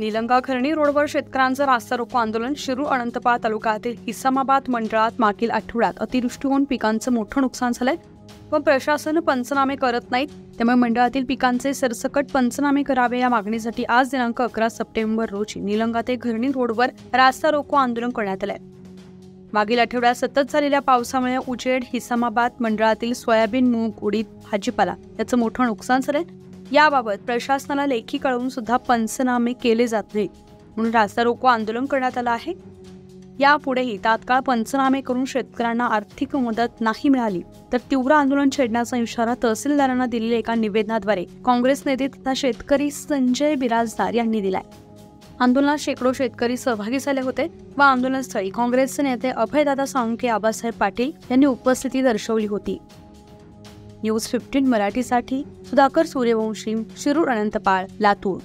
निलंगा खर्णी रोडवर शेतकऱ्यांचं रास्ता रोको आंदोलन. शिरूर अनंतपाळ तालुक्यातील हिसामाबाद मंडळात मागील आठवड्यात अतिवृष्टी होऊन पिकांचं मोठं नुकसान झालंय व प्रशासन पंचनामे करत नाहीत. त्यामुळे मंडळातील पिकांचे सरसकट पंचनामे करावे या मागणीसाठी आज दिनांक 11 सप्टेंबर रोजी निलंगा ते खर्णी रोडवर रास्ता रोको आंदोलन करण्यात आलंय. मागील आठवड्यात सतत झालेल्या पावसामुळे उजेड हिसामाबाद मंडळातील सोयाबीन, मूग, उडीद, भाजीपाला याचं मोठं नुकसान झालंय. याबाबत प्रशासनाला लेखी कळवून सुद्धा पंचनामे केले जात नाहीत, म्हणून रास्ता रोको आंदोलन करण्यात आलं आहे. यापुढेही तात्काळ पंचनामे करून शेतकऱ्यांना आर्थिक मदत नाही मिळाली तर तीव्र आंदोलन छेडण्याचा इशारा तहसीलदारांना दिलेल्या एका निवेदनाद्वारे काँग्रेस नेते तथा शेतकरी संजय बिराजदार यांनी दिलाय. आंदोलनात शेकडो शेतकरी सहभागी झाले होते व आंदोलनस्थळी काँग्रेसचे नेते अभयदादा साळुंखे, आबासाहेब पाटील यांनी उपस्थिती दर्शवली होती. न्यूज 15 मराठीसाठी सुधाकर सूर्यवंशी, शिरूर अनंतपाळ, लातूर.